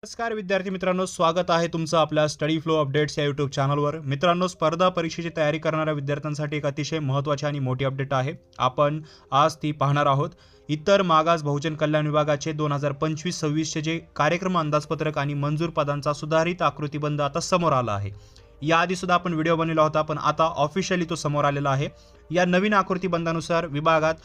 नमस्कार विद्यार्थी मित्रांनो, स्वागत आहे तुमचं आपल्या स्टडी फ्लो अपडेट्स या यूट्यूब चॅनलवर। मित्रांनो, स्पर्धा परीक्षेची तयारी करणाऱ्या विद्यार्थ्यांसाठी एक अतिशय महत्त्वाची आणि मोठी अपडेट आहे। आपण आज ती पाहणार आहोत। इतर मागास बहुजन कल्याण विभागाचे 2025-26 जे कार्यक्रम अंदाजपत्रक आणि मंजूर पदांचा सुधारित आकृतीबंध आता समोर आला आहे। याआधी सुद्धा आपण व्हिडिओ बनवला होता, पण आता ऑफिशियली तो समोर आलेला आहे। या नवीन आकृतीबंधानुसार विभागात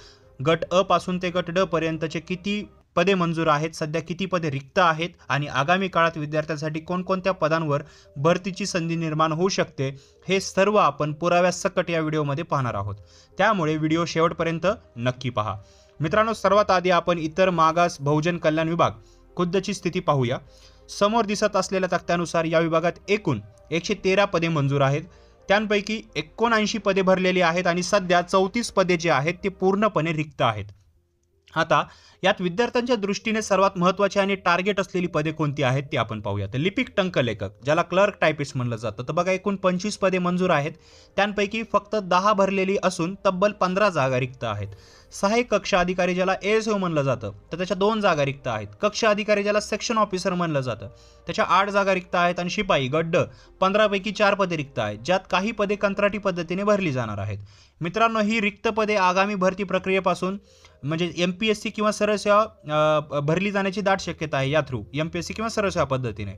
गट अ पासून ते गट ड पर्यंतचे किती पदे मंजूर आहेत, सध्या किती पदे रिक्त आहेत आणि आगामी काळात विद्यार्थ्यांसाठी कोणकोणत्या पदांवर भरतीची संधी निर्माण होऊ शकते, हे सर्व आपण पुराव्यासकट या व्हिडिओमध्ये पाहणार आहोत। त्यामुळे व्हिडिओ शेवटपर्यंत नक्की पहा। मित्रांनो, सर्वात आधी आपण इतर मागास बहुजन कल्याण विभाग खुद्दची स्थिती पाहूया। समोर दिसत असलेल्या तक्त्यानुसार या विभागात एकूण 113 पदे मंजूर आहेत। त्यांपैकी 79 पदे भरलेली आहेत आणि सध्या 34 पदे जे आहेत ते पूर्णपणे रिक्त आहेत। आता यात विद्यार्थ्यांच्या दृष्टीने सर्वात महत्त्वाची आणि टार्गेट असलेली पदे कोणती आहेत ते आपण पाहूया। तर लिपिक टंकलेखक, ज्याला क्लर्क टायपिस्ट म्हणलं जातं, तर बघा एकूण 25 पदे मंजूर आहेत। त्यांपैकी फक्त 10 भरलेली असून तब्बल 15 जागा रिक्त आहेत। सहाय्यक कक्ष अधिकारी, ज्याला एएसओ म्हणलं जातं, तर त्याच्या 2 जागा रिक्त आहेत। कक्ष अधिकारी, ज्याला सेक्शन ऑफिसर म्हणलं जातं, त्याच्या 8 जागा रिक्त आहेत। आणि शिपाई गट ड 15 पैकी 4 पदे रिक्त आहेत, ज्यात काही पदे कंत्राटी पद्धतीने भरली जाणार आहेत। मित्रांनो, ही रिक्त पदे आगामी भरती प्रक्रियेपासून म्हणजे एमपीएससी किंवा सरळ सेवा भरली जाण्याची दाट शक्यता आहे। या थ्रू एमपीएससी किंवा सरळ सेवा पद्धतीने।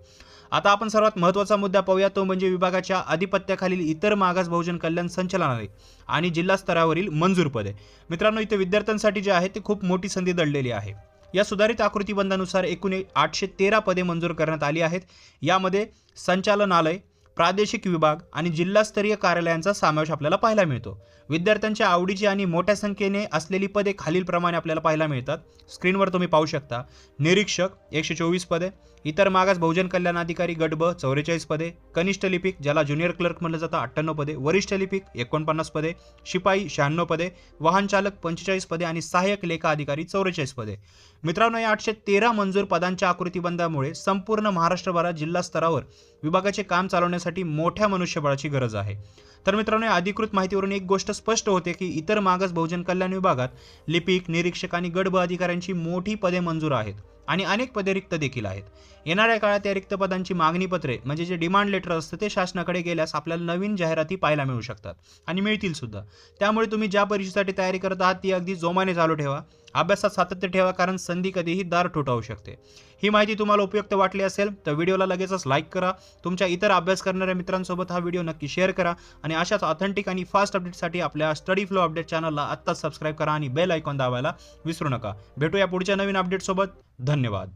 आता आपण सर्वात महत्त्वाचा मुद्दा पाहूया, तो म्हणजे विभागाच्या अधिपत्याखालील इतर मागास बहुजन कल्याण संचालनालय आणि जिल्हा स्तरावरील मंजूर पदे। मित्रांनो, इथे विद्यार्थ्यांसाठी जे आहे ते खूप मोठी संधी दडलेली आहे। या सुधारित आकृतीबंधानुसार एकूण 813 पदे मंजूर करण्यात आली आहेत। यामध्ये संचालनालय, प्रादेशिक विभाग आणि जिल्हास्तरीय कार्यालयांचा समावेश आपल्याला पाहायला मिळतो। विद्यार्थ्यांच्या आवडीची आणि मोठ्या संख्येने असलेली पदे खालीलप्रमाणे आपल्याला पाहायला मिळतात। स्क्रीनवर तुम्ही पाहू शकता। निरीक्षक 124 पदे, इतर मागास बहुजन कल्याण अधिकारी गट ब 44 पदे, कनिष्ठ लिपिक, ज्याला ज्युनियर क्लर्क म्हणलं जातं, 58 पदे, वरिष्ठ लिपिक 49 पदे, शिपाई 96 पदे, वाहन चालक 45 पदे आणि सहाय्यक लेखा अधिकारी 44 पदे। मित्रांनो, या 813 मंजूर पदांच्या आकृतीबंधामुळे संपूर्ण महाराष्ट्रभरात जिल्हा स्तरावर विभागाचे काम चालवण्यासाठी मोठ्या मनुष्यबळाची गरज आहे। तर मित्रांनो, या अधिकृत माहितीवरून एक गोष्ट स्पष्ट होते की इतर मागास बहुजन कल्याण विभागात लिपिक, निरीक्षक आणि गट ब अधिकाऱ्यांची मोठी पदे मंजूर आहेत आणि अनेक पदे रिक्त देखील आहेत। येणाऱ्या काळात या रिक्त पदांची मागणी पत्रे म्हणजे जे डिमांड लेटर असतं ते शासनाकडे गेल्यास आपल्याला नवीन जाहिराती पाहायला मिळू शकतात आणि मिळतील सुद्धा। त्यामुळे तुम्ही ज्या परीक्षेसाठी तयारी करत आहात ती अगदी जोमाने चालू ठेवा। अभ्यासात सातत्य ठेवा, कारण संधी कधीही दार ठोठावू शकते। ही माहिती तुम्हाला उपयुक्त वाटली असेल तर व्हिडिओला लगेचच लाईक करा। तुमच्या इतर अभ्यास करणाऱ्या मित्रांसोबत हा व्हिडिओ नक्की शेअर करा आणि अशाच ऑथेंटिक आणि फास्ट अपडेटसाठी आपल्या स्टडी फ्लो अपडेट चॅनलला आत्ताच सबस्क्राईब करा आणि बेल आयकॉन दाबायला विसरू नका। भेटूया पुढच्या नवीन अपडेटसोबत। धन्यवाद।